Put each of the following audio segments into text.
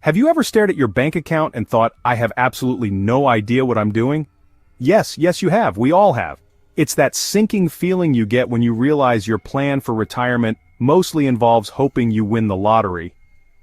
Have you ever stared at your bank account and thought, I have absolutely no idea what I'm doing? Yes, you have. We all have. It's that sinking feeling you get when you realize your plan for retirement mostly involves hoping you win the lottery.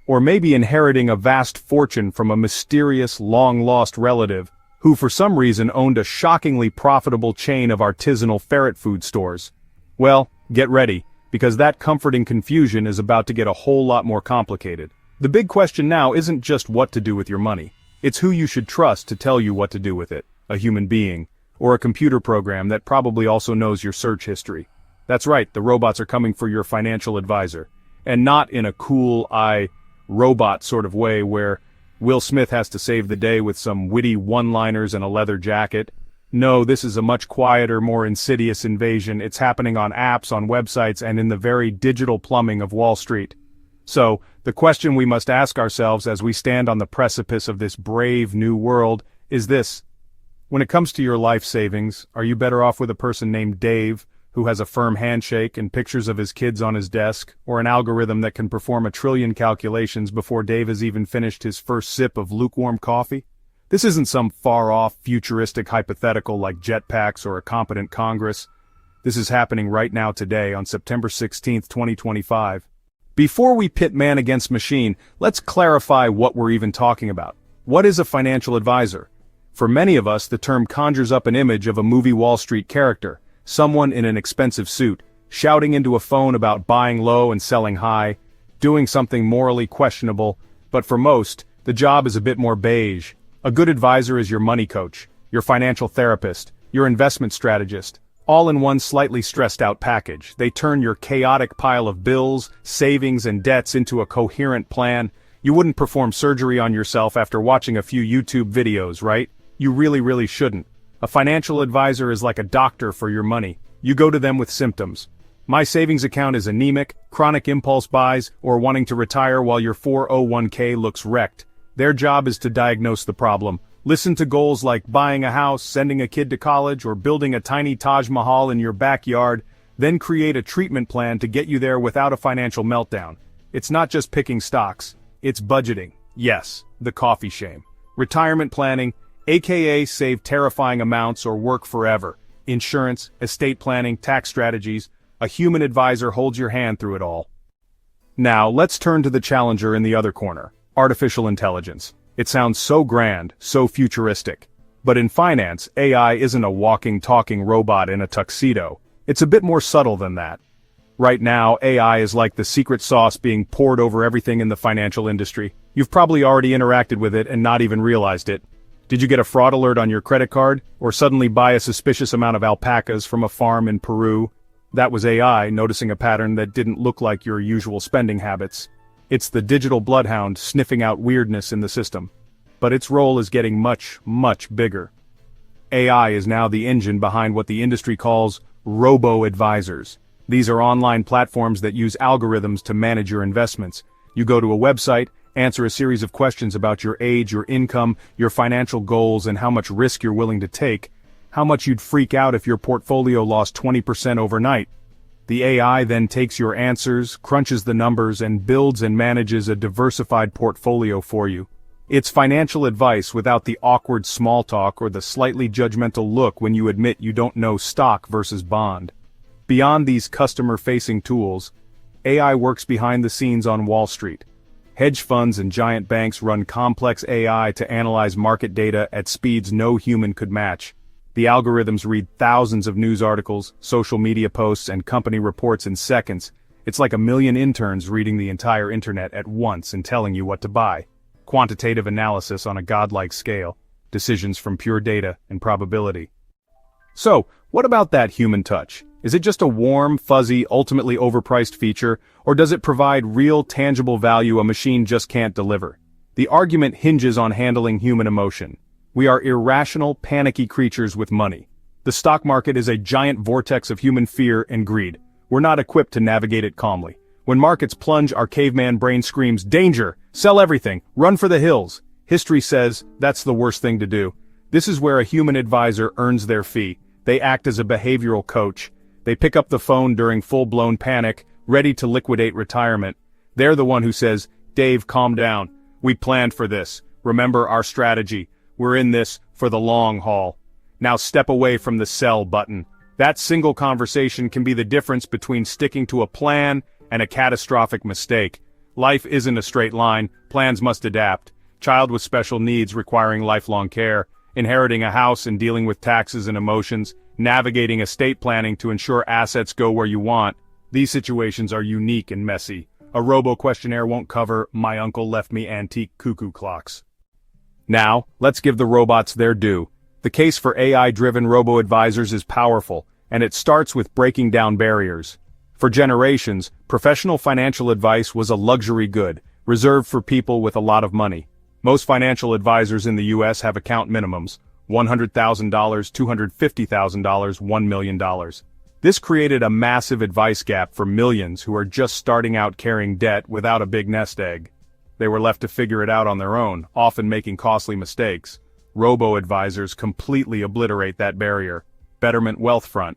Or maybe inheriting a vast fortune from a mysterious, long-lost relative, who for some reason owned a shockingly profitable chain of artisanal ferret food stores. Well, get ready, because that comforting confusion is about to get a whole lot more complicated. The big question now isn't just what to do with your money. It's who you should trust to tell you what to do with it, a human being, or a computer program that probably also knows your search history. That's right, the robots are coming for your financial advisor. And not in a cool, robot sort of way where Will Smith has to save the day with some witty one-liners and a leather jacket. No, this is a much quieter, more insidious invasion. It's happening on apps, on websites, and in the very digital plumbing of Wall Street. So, the question we must ask ourselves as we stand on the precipice of this brave new world is this. When it comes to your life savings, are you better off with a person named Dave, who has a firm handshake and pictures of his kids on his desk, or an algorithm that can perform 1 trillion calculations before Dave has even finished his first sip of lukewarm coffee? This isn't some far-off, futuristic hypothetical like jetpacks or a competent Congress. This is happening right now today on September 16, 2025. Before we pit man against machine, let's clarify what we're even talking about. What is a financial advisor? For many of us, the term conjures up an image of a movie Wall Street character, someone in an expensive suit, shouting into a phone about buying low and selling high, doing something morally questionable, but for most, the job is a bit more beige. A good advisor is your money coach, your financial therapist, your investment strategist, all in one slightly stressed out package. They turn your chaotic pile of bills, savings, and debts into a coherent plan. You wouldn't perform surgery on yourself after watching a few YouTube videos, right? You really shouldn't. A financial advisor is like a doctor for your money. You go to them with symptoms. My savings account is anemic, chronic impulse buys, or wanting to retire while your 401k looks wrecked. Their job is to diagnose the problem. Listen to goals like buying a house, sending a kid to college, or building a tiny Taj Mahal in your backyard, then create a treatment plan to get you there without a financial meltdown. It's not just picking stocks. It's budgeting. Yes, the coffee shame. Retirement planning, aka save terrifying amounts or work forever. Insurance, estate planning, tax strategies. A human advisor holds your hand through it all. Now, let's turn to the challenger in the other corner. Artificial intelligence. It sounds so grand, so futuristic. But in finance, AI isn't a walking, talking robot in a tuxedo. It's a bit more subtle than that. Right now, AI is like the secret sauce being poured over everything in the financial industry. You've probably already interacted with it and not even realized it. Did you get a fraud alert on your credit card, or suddenly buy a suspicious amount of alpacas from a farm in Peru? That was AI noticing a pattern that didn't look like your usual spending habits. It's the digital bloodhound sniffing out weirdness in the system. But its role is getting much bigger. AI is now the engine behind what the industry calls robo-advisors. These are online platforms that use algorithms to manage your investments. You go to a website, answer a series of questions about your age, your income, your financial goals, and how much risk you're willing to take. How much you'd freak out if your portfolio lost 20% overnight. The AI then takes your answers, crunches the numbers, and builds and manages a diversified portfolio for you. It's financial advice without the awkward small talk or the slightly judgmental look when you admit you don't know stock versus bond. Beyond these customer-facing tools, AI works behind the scenes on Wall Street. Hedge funds and giant banks run complex AI to analyze market data at speeds no human could match. The algorithms read thousands of news articles, social media posts, and company reports in seconds. It's like a million interns reading the entire internet at once and telling you what to buy. Quantitative analysis on a godlike scale. Decisions from pure data and probability. So, what about that human touch? Is it just a warm, fuzzy, ultimately overpriced feature, or does it provide real, tangible value a machine just can't deliver? The argument hinges on handling human emotion. We are irrational, panicky creatures with money. The stock market is a giant vortex of human fear and greed. We're not equipped to navigate it calmly. When markets plunge, our caveman brain screams, "Danger! Sell everything! Run for the hills!" History says that's the worst thing to do. This is where a human advisor earns their fee. They act as a behavioral coach. They pick up the phone during full-blown panic, ready to liquidate retirement. They're the one who says, "Dave, calm down. We planned for this. Remember our strategy. We're in this for the long haul. Now step away from the sell button. That single conversation can be the difference between sticking to a plan and a catastrophic mistake. Life isn't a straight line, plans must adapt. Child with special needs requiring lifelong care, inheriting a house and dealing with taxes and emotions, navigating estate planning to ensure assets go where you want. These situations are unique and messy. A robo-questionnaire won't cover "my uncle left me antique cuckoo clocks." Now, let's give the robots their due. The case for AI-driven robo-advisors is powerful, and it starts with breaking down barriers. For generations, professional financial advice was a luxury good, reserved for people with a lot of money. Most financial advisors in the US have account minimums: $100,000, $250,000, $1 million. This created a massive advice gap for millions who are just starting out carrying debt without a big nest egg. They were left to figure it out on their own, often making costly mistakes. Robo-advisors completely obliterate that barrier. Betterment Wealthfront.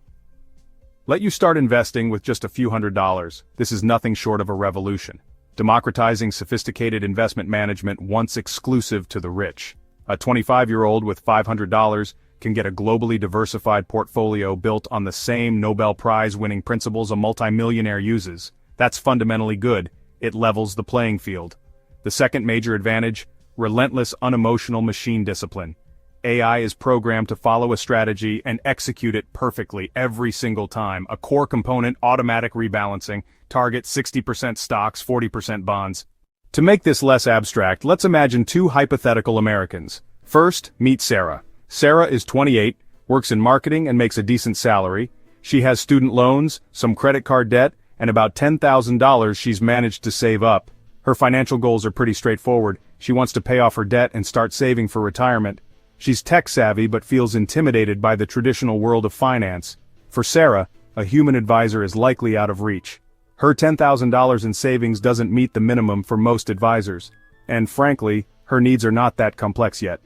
Let you start investing with just a few $100s. This is nothing short of a revolution. Democratizing sophisticated investment management once exclusive to the rich. A 25-year-old with $500 can get a globally diversified portfolio built on the same Nobel Prize-winning principles a multimillionaire uses. That's fundamentally good. It levels the playing field. The second major advantage: relentless unemotional machine discipline. AI is programmed to follow a strategy and execute it perfectly every single time. A core component: automatic rebalancing. Target 60% stocks, 40% bonds. To make this less abstract, let's imagine two hypothetical Americans. First, meet Sarah. Sarah is 28, works in marketing and makes a decent salary. She has student loans, some credit card debt, and about $10,000 she's managed to save up. Her financial goals are pretty straightforward. She wants to pay off her debt and start saving for retirement. She's tech-savvy but feels intimidated by the traditional world of finance. For Sarah, a human advisor is likely out of reach. Her $10,000 in savings doesn't meet the minimum for most advisors. And frankly, her needs are not that complex yet.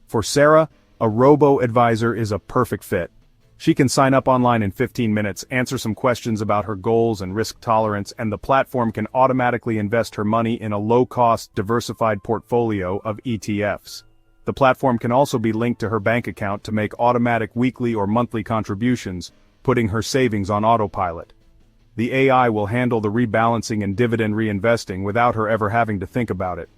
For Sarah, a robo-advisor is a perfect fit. She can sign up online in 15 minutes, answer some questions about her goals and risk tolerance, and the platform can automatically invest her money in a low-cost, diversified portfolio of ETFs. The platform can also be linked to her bank account to make automatic weekly or monthly contributions, putting her savings on autopilot. The AI will handle the rebalancing and dividend reinvesting without her ever having to think about it.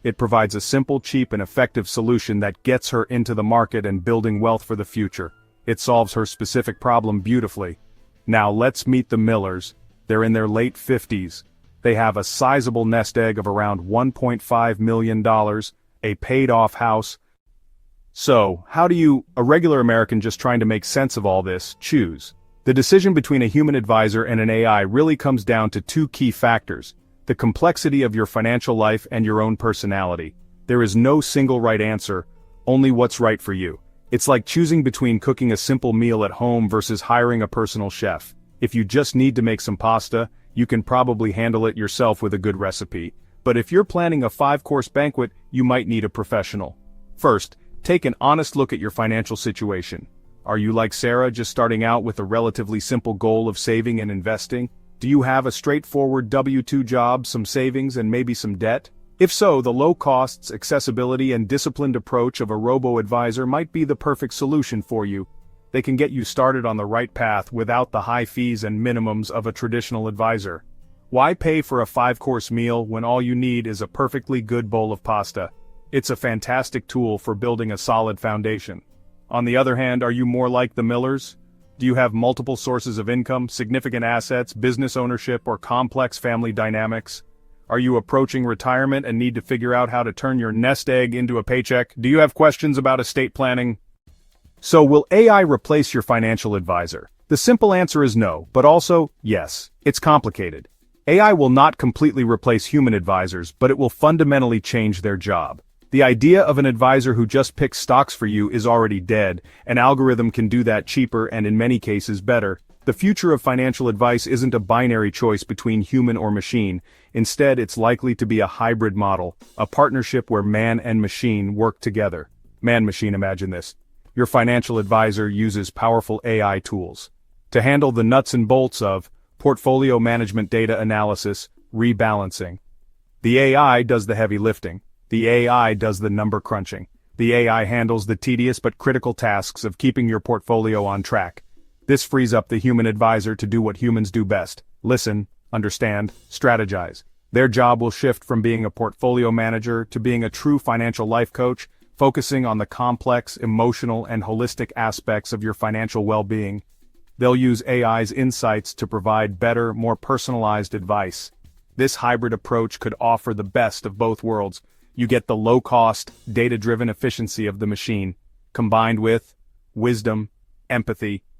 It provides a simple, cheap, and effective solution that gets her into the market and building wealth for the future. It solves her specific problem beautifully. Now let's meet the Millers. They're in their late 50s. They have a sizable nest egg of around $1.5 million, a paid-off house. So, how do you, a regular American just trying to make sense of all this, choose? The decision between a human advisor and an AI really comes down to two key factors: the complexity of your financial life and your own personality. There is no single right answer, only what's right for you. It's like choosing between cooking a simple meal at home versus hiring a personal chef. If you just need to make some pasta, you can probably handle it yourself with a good recipe. But if you're planning a 5-course banquet, you might need a professional. First, take an honest look at your financial situation. Are you like Sarah, just starting out with a relatively simple goal of saving and investing? Do you have a straightforward W-2 job, some savings, and maybe some debt? If so, the low costs, accessibility, and disciplined approach of a robo-advisor might be the perfect solution for you. They can get you started on the right path without the high fees and minimums of a traditional advisor. Why pay for a 5-course meal when all you need is a perfectly good bowl of pasta? It's a fantastic tool for building a solid foundation. On the other hand, are you more like the Millers? Do you have multiple sources of income, significant assets, business ownership, or complex family dynamics? Are you approaching retirement and need to figure out how to turn your nest egg into a paycheck? Do you have questions about estate planning? So, will AI replace your financial advisor? The simple answer is no, but also, yes. It's complicated. AI will not completely replace human advisors, but it will fundamentally change their job. The idea of an advisor who just picks stocks for you is already dead. An algorithm can do that cheaper and in many cases better. The future of financial advice isn't a binary choice between human or machine. Instead, it's likely to be a hybrid model, a partnership where man and machine work together. Man-machine, imagine this. Your financial advisor uses powerful AI tools to handle the nuts and bolts of portfolio management, data analysis, rebalancing. The AI does the heavy lifting. The AI does the number crunching. The AI handles the tedious but critical tasks of keeping your portfolio on track. This frees up the human advisor to do what humans do best: listen, understand, strategize. Their job will shift from being a portfolio manager to being a true financial life coach, focusing on the complex, emotional, and holistic aspects of your financial well-being. They'll use AI's insights to provide better, more personalized advice. This hybrid approach could offer the best of both worlds. You get the low-cost, data-driven efficiency of the machine, combined with wisdom, empathy,